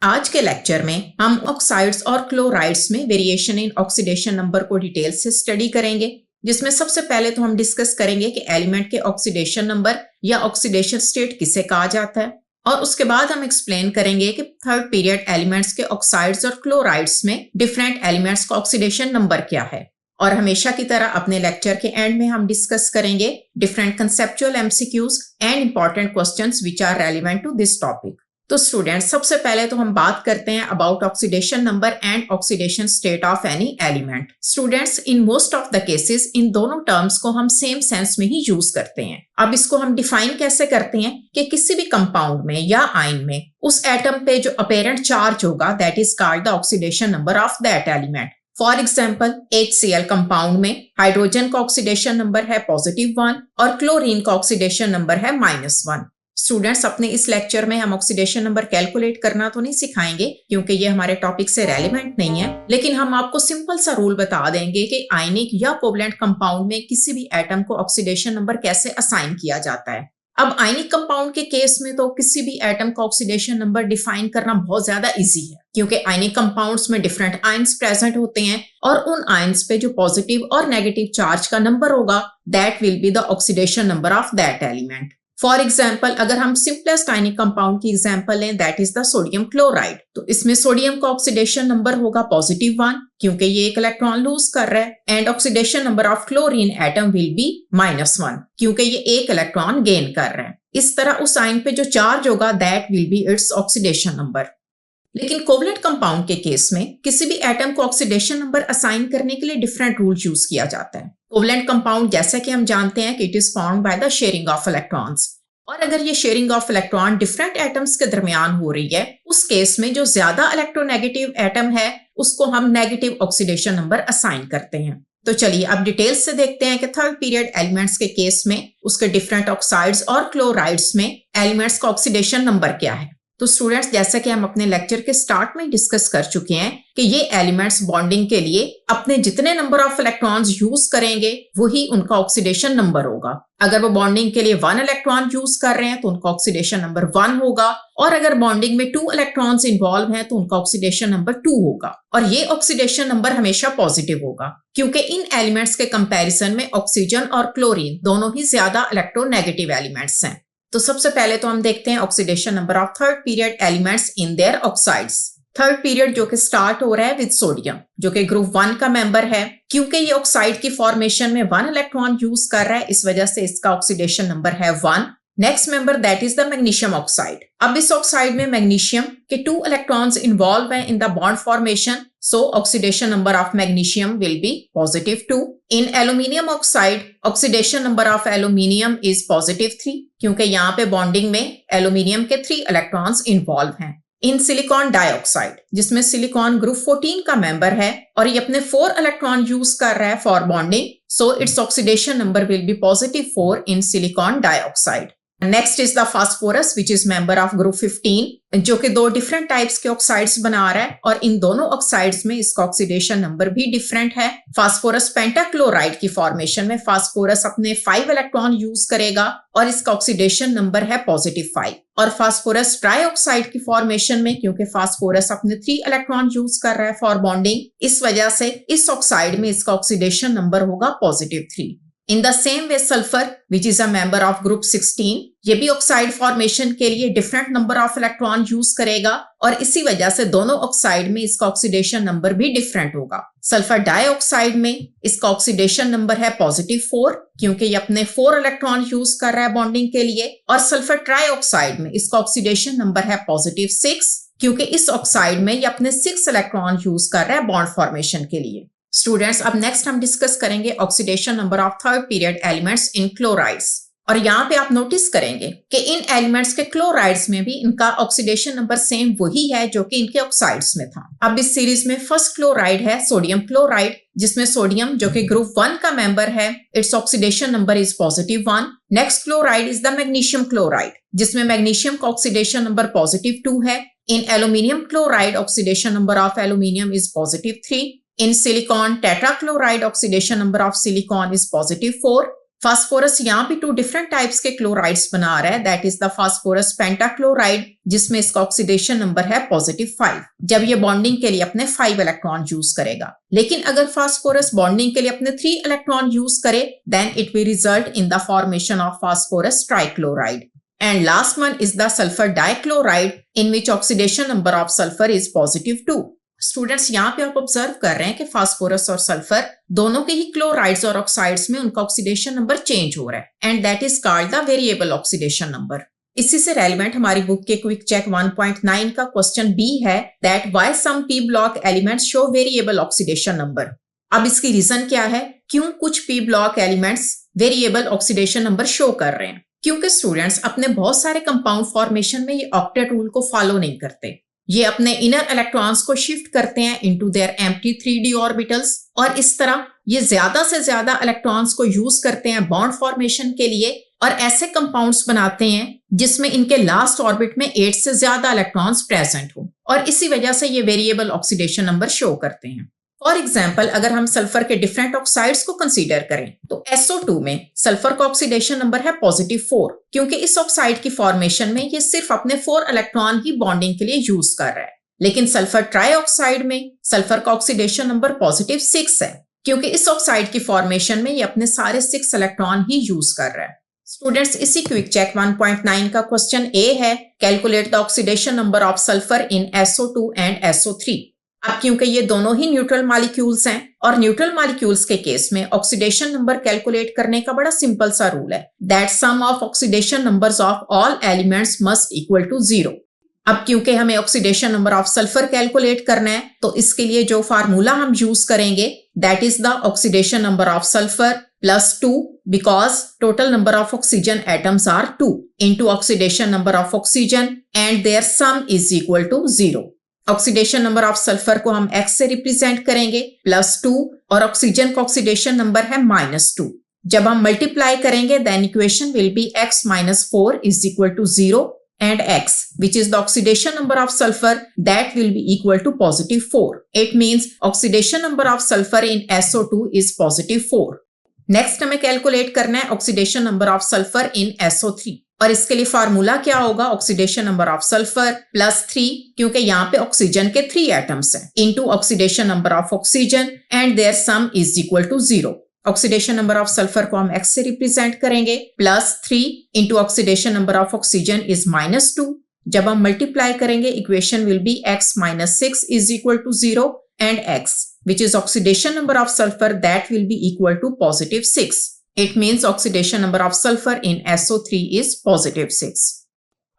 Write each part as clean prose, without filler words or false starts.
आज के लेक्चर में हम ऑक्साइड्स और क्लोराइड्स में वेरिएशन इन ऑक्सीडेशन नंबर को डिटेल से स्टडी करेंगे, जिसमें सबसे पहले तो हम डिस्कस करेंगे कि एलिमेंट के ऑक्सीडेशन नंबर या ऑक्सीडेशन स्टेट किसे कहा जाता है, और उसके बाद हम एक्सप्लेन करेंगे कि थर्ड पीरियड एलिमेंट्स के ऑक्साइड्स और क्लोराइड्स में डिफरेंट एलिमेंट्स का ऑक्सीडेशन नंबर क्या है। और हमेशा की तरह अपने लेक्चर के एंड में हम डिस्कस करेंगे different conceptual MCQs and important questions which are relevant to this topic. तो स्टूडेंट्स, सबसे पहले तो हम बात करते हैं about oxidation number and oxidation state of any element. Students, in most of the cases in दोनों टर्म्स को हम सेम सेंस में ही यूज करते हैं। अब इसको हम डिफाइन कैसे करते हैं कि किसी भी कंपाउंड में या आयन में उस एटम पे जो अपेरेंट चार्ज होगा that is called the oxidation number of that element. For example, HCl compound में हाइड्रोजन का ऑक्सीडेशन नंबर है +1 और क्लोरीन का ऑक्सीडेशन नंबर है -1। स्टूडेंट्स, अपने इस लेक्चर में हम ऑक्सीडेशन नंबर कैलकुलेट करना तो नहीं सिखाएंगे क्योंकि ये हमारे टॉपिक से रेलेवेंट नहीं है, लेकिन हम आपको सिंपल सा रूल बता देंगे कि आयनिक या कोवलेंट कंपाउंड में किसी भी एटम को ऑक्सीडेशन नंबर कैसे असाइन किया जाता है। अब आयनिक कंपाउंड के केस में तो किसी भी एटम का ऑक्सीडेशन नंबर डिफाइन करना बहुत ज्यादा इजी है, क्योंकि आयनिक कंपाउंड्स में डिफरेंट आयंस प्रेजेंट होते हैं और उन आयंस पे जो पॉजिटिव और नेगेटिव चार्ज का नंबर होगा that will be the oxidation number of that element. For example, अगर हम सिंपलेस्ट आयनिक कंपाउंड की एग्जाम्पल लें that is the sodium chloride, तो इसमें सोडियम का ऑक्सीडेशन नंबर होगा +1 क्योंकि ये एक इलेक्ट्रॉन लूज कर रहा है, and oxidation number of chlorine atom will be -1 क्योंकि ये एक इलेक्ट्रॉन गेन कर रहे हैं। इस तरह उस आयन पे जो चार्ज होगा that will be its oxidation number. लेकिन कोवलेंट कंपाउंड के केस में किसी भी एटम को ऑक्सीडेशन नंबर असाइन करने के लिए डिफरेंट रूल यूज किया जाता है। कोवलेंट कंपाउंड, जैसा कि हम जानते हैं कि it is formed by the sharing of electrons, और अगर ये sharing of electron different atoms के दरमियान हो रही है, उस केस में जो ज्यादा इलेक्ट्रोनेगेटिव एटम है उसको हम नेगेटिव ऑक्सीडेशन नंबर असाइन करते हैं। तो चलिए अब डिटेल्स से देखते हैं कि थर्ड पीरियड एलिमेंट्स के केस में उसके डिफरेंट ऑक्साइड्स और क्लोराइड्स में एलिमेंट्स का ऑक्सीडेशन नंबर क्या है। तो स्टूडेंट्स, जैसा कि हम अपने लेक्चर के स्टार्ट में डिस्कस कर चुके हैं कि ये एलिमेंट्स बॉन्डिंग के लिए अपने जितने नंबर ऑफ इलेक्ट्रॉन्स यूज करेंगे वही उनका ऑक्सीडेशन नंबर होगा। अगर वो बॉन्डिंग के लिए 1 इलेक्ट्रॉन यूज कर रहे हैं तो उनका ऑक्सीडेशन नंबर 1 होगा, और अगर बॉन्डिंग में 2 इलेक्ट्रॉन्स इन्वॉल्व हैं तो उनका ऑक्सीडेशन नंबर 2 होगा, और ये ऑक्सीडेशन नंबर हमेशा पॉजिटिव होगा क्योंकि इन एलिमेंट्स के कंपैरिजन में ऑक्सीजन और क्लोरीन दोनों ही ज्यादा इलेक्ट्रोनेगेटिव एलिमेंट्स हैं। तो सबसे पहले तो हम देखते हैं oxidation number of third period elements in their oxides. Third period जो कि स्टार्ट हो रहा है विद सोडियम, जो कि ग्रुप 1 का मेंबर है। क्योंकि ये ऑक्साइड की फॉर्मेशन में 1 इलेक्ट्रॉन यूज कर रहा है, इस वजह से इसका ऑक्सीडेशन नंबर है 1। Next member that is the magnesium oxide. अब इस ऑक्साइड में मैग्नीशियम के 2 इलेक्ट्रॉन्स इन्वॉल्व हैं in the bond formation, so oxidation number of magnesium will be +2। In aluminium oxide, oxidation number of aluminium is +3 क्योंकि यहाँ पे bonding में aluminium के 3 इलेक्ट्रॉन्स इन्वॉल्व हैं। इन सिलिकॉन डाइऑक्साइड, जिसमें सिलिकॉन ग्रुप 14 का मेंबर है और ये अपने 4 इलेक्ट्रॉन यूज कर रहा है for bonding, so its oxidation number will be +4 in silicon dioxide। Next is the phosphorus which is member of group 15, जो कि 2 डिफरेंट टाइप्स के ऑक्साइड्स बना रहा है, और इन दोनों ऑक्साइड्स में इसका ऑक्सीडेशन नंबर भी डिफरेंट है। फास्फोरस पेंटाक्लोराइड की फॉर्मेशन में फास्फोरस अपने 5 इलेक्ट्रॉन यूज करेगा और इसका ऑक्सीडेशन नंबर है +5। और फास्फोरस ट्राइऑक्साइड की फॉर्मेशन में, क्योंकि फास्फोरस अपने 3 इलेक्ट्रॉन यूज कर रहा है फॉर बॉन्डिंग, इस वजह से इस ऑक्साइड में इसका ऑक्सीडेशन नंबर होगा +3। In the same way, sulfur, which is a member of group 16, ये भी ऑक्साइड फॉर्मेशन के लिए different number of electron use करेगा और इसी वजह से दोनों ऑक्साइड में इसका ऑक्सीडेशन नंबर भी डिफरेंट होगा। सल्फर डाइऑक्साइड में इसका ऑक्सीडेशन नंबर है +4 क्योंकि ये अपने 4 इलेक्ट्रॉन यूज कर रहा है बॉन्डिंग के लिए, और सल्फर ट्राइऑक्साइड में इसका ऑक्सीडेशन नंबर है +6 क्योंकि इस ऑक्साइड में ये अपने 6 इलेक्ट्रॉन यूज कर रहा है बॉन्ड फॉर्मेशन के लिए। स्टूडेंट्स, अब नेक्स्ट हम डिस्कस करेंगे oxidation number of third period elements in chlorides, और यहाँ पे आप नोटिस करेंगे कि इन एलिमेंट्स के क्लोराइड्स में भी इनका ऑक्सीडेशन नंबर सेम वही है जो कि इनके ऑक्साइड्स में था। अब इस सीरीज में फर्स्ट क्लोराइड है सोडियम क्लोराइड, जिसमें सोडियम जो कि ग्रुप 1 का मेंबर है, its oxidation number is +1। Next chloride is the magnesium chloride, जिसमें मैग्नीशियम का ऑक्सीडेशन नंबर +2 है। इन aluminium chloride, oxidation number of aluminium is +3। In silicon tetrachloride, oxidation number of silicon is +4. Phosphorus यहाँ भी 2 different types के chlorides बना रहा है, that is the phosphorus pentachloride, जिसमें इसका ऑक्सीडेशन नंबर है +5 जब ये बॉन्डिंग के लिए अपने 5 इलेक्ट्रॉन यूज करेगा। लेकिन अगर फास्फोरस बॉन्डिंग के लिए अपने 3 इलेक्ट्रॉन यूज करे then it will result in the formation of phosphorus trichloride. And last one is the sulfur dichloride in which oxidation number of sulfur is +2। Students यहाँ पे आप ऑब्जर्व कर रहे हैं कि फास्फोरस और सल्फर दोनों के ही क्लोराइड्स और ऑक्साइड्स में उनका ऑक्सीडेशन नंबर चेंज हो रहा है and that is called the variable oxidation number. इसी से रेलेवेंट हमारी बुक के क्विक चेक 1.9 का क्वेश्चन बी है that why some p block elements show variable oxidation number. अब इसकी रीजन क्या है, क्यों कुछ p block elements variable oxidation number show कर रहे हैं? क्योंकि स्टूडेंट्स अपने बहुत सारे कंपाउंड फॉर्मेशन में ये ऑक्टेट रूल को फॉलो नहीं करते। ये अपने इनर इलेक्ट्रॉन्स को शिफ्ट करते हैं into their empty 3d orbitals और इस तरह ये ज्यादा से ज्यादा इलेक्ट्रॉन्स को यूज करते हैं बॉन्ड फॉर्मेशन के लिए और ऐसे कंपाउंड्स बनाते हैं जिसमें इनके लास्ट ऑर्बिट में 8 से ज्यादा इलेक्ट्रॉन्स प्रेजेंट हो और इसी वजह से ये वेरिएबल ऑक्सीडेशन नंबर शो करते हैं। फॉर एग्जाम्पल अगर हम सल्फर के डिफरेंट ऑक्साइड्स को कंसीडर करें तो SO2 में सल्फर का ऑक्सीडेशन नंबर है +4 क्योंकि इस ऑक्साइड की फॉर्मेशन में ये सिर्फ अपने 4 इलेक्ट्रॉन ही बॉन्डिंग के लिए यूज कर रहा है। लेकिन सल्फर ट्राइऑक्साइड में सल्फर का ऑक्सीडेशन नंबर +6 है क्योंकि इस ऑक्साइड की फॉर्मेशन में ये अपने सारे 6 इलेक्ट्रॉन ही यूज कर रहा है। स्टूडेंट्स इसी क्विक चेक 1.9 का क्वेश्चन ए है, calculate the oxidation number of sulphur in SO2 and SO3। अब क्योंकि ये दोनों ही न्यूट्रल मॉलिक्यूल्स हैं और न्यूट्रल मॉलिक्यूल्स के केस में ऑक्सीडेशन नंबर कैलकुलेट करने का बड़ा सिंपल सा रूल है that sum of oxidation numbers of all elements must equal to 0। अब क्योंकि हमें oxidation number of sulphur calculate करना है तो इसके लिए जो फार्मूला हम यूज करेंगे that is the oxidation number of sulphur +2 because total number of oxygen atoms are 2 into oxidation number of oxygen and their sum is equal to 0। Oxidation number of sulphur को हम x से represent करेंगे +2 और oxygen का oxidation number है -2। जब हम multiply करेंगे then equation will be x - 4 is equal to 0 and x which is the oxidation number of sulfur that will be equal to +4। It means oxidation number of sulfur in SO2 is +4। Next हमें calculate करना है oxidation number of sulphur in SO3 और इसके लिए formula क्या होगा, oxidation number of sulphur +3 क्योंकि यहाँ पे ऑक्सीजन के 3 एटम्स हैं into oxidation number of oxygen and their sum is equal to 0। Oxidation number of sulphur को हम x से रिप्रेजेंट करेंगे +3 into oxidation number of oxygen is -2। जब हम मल्टीप्लाई करेंगे equation will be x - 6 is equal to 0 and x which is oxidation number of sulfur that will be equal to +6। It means oxidation number of sulfur in SO3 is +6।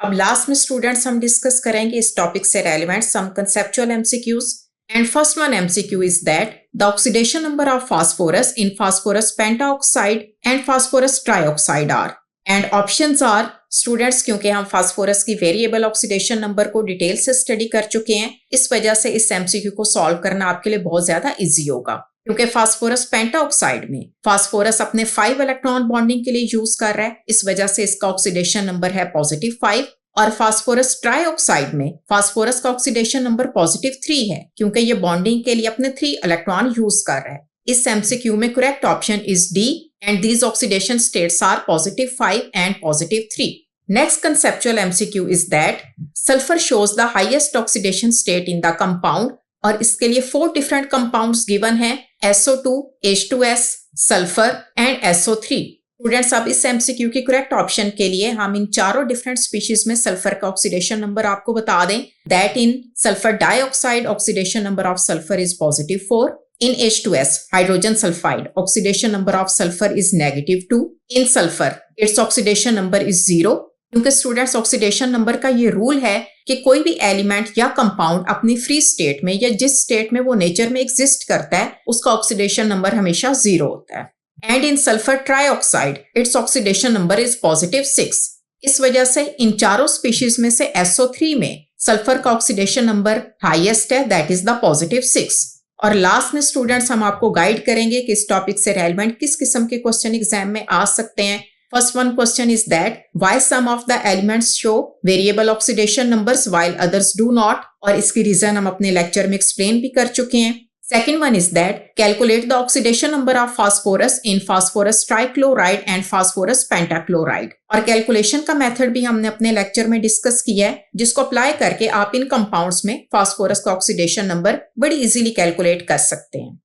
अब last में students हम discuss करेंगे इस topic से relevant some conceptual MCQs and first one MCQ is that the oxidation number of phosphorus in phosphorus pentaoxide and phosphorus trioxide are and options are। Students क्योंकि हम phosphorus की variable oxidation number को detail से study कर चुके हैं इस वजह से इस MCQ को सॉल्व करना आपके लिए बहुत ज्यादा इजी होगा क्योंकि फास्फोरस पेंटाऑक्साइड में फास्फोरस अपने 5 इलेक्ट्रॉन बॉन्डिंग के लिए यूज कर रहा है, इस वजह से इसका ऑक्सीडेशन नंबर है +5 और फास्फोरस ट्राइऑक्साइड में फास्फोरस का ऑक्सीडेशन नंबर +3 है क्योंकि ये बॉन्डिंग के लिए अपने 3 इलेक्ट्रॉन यूज कर रहा है। इस MCQ में correct option is D and these oxidation states are +5 and +3। Next conceptual MCQ is that sulfur shows the highest oxidation state in the compound और इसके लिए 4 different compounds given हैं SO2, H2S, sulfur and SO3। Students अब इस MCQ की correct option के लिए हम इन चारों डिफरेंट स्पीशीज में सल्फर का ऑक्सीडेशन नंबर आपको बता दें that in sulphur dioxide oxidation number of sulphur is +4। In H2S, hydrogen sulfide, oxidation number of sulfur is -2। In sulfur, its oxidation number is 0। क्योंकि स्टूडेंट्स ऑक्सीडेशन नंबर का ये rule है कि कोई भी एलिमेंट या कंपाउंड अपनी फ्री स्टेट में या जिस स्टेट में वो नेचर में एग्जिस्ट करता है उसका ऑक्सीडेशन नंबर हमेशा 0 होता है। And in sulphur trioxide, its oxidation number is +6। इस वजह से इन चारों स्पीशीज में से SO3 में सल्फर का ऑक्सीडेशन नंबर हाईएस्ट है दैट इज द +6। और लास्ट में स्टूडेंट्स हम आपको गाइड करेंगे कि इस टॉपिक से रेलेवेंट किस किस्म के क्वेश्चन एग्जाम में आ सकते हैं। First one question is that why some of the elements show variable oxidation numbers while others do not और इसकी रीजन हम अपने लेक्चर में एक्सप्लेन भी कर चुके हैं। Second one is that calculate the oxidation number of phosphorus in phosphorus trichloride and phosphorus pentachloride। और कैलकुलेशन का मेथड भी हमने अपने लेक्चर में डिस्कस किया है, जिसको अप्लाई करके आप इन कंपाउंड्स में फास्फोरस का ऑक्सीडेशन नंबर बड़ी इजीली कैलकुलेट कर सकते हैं।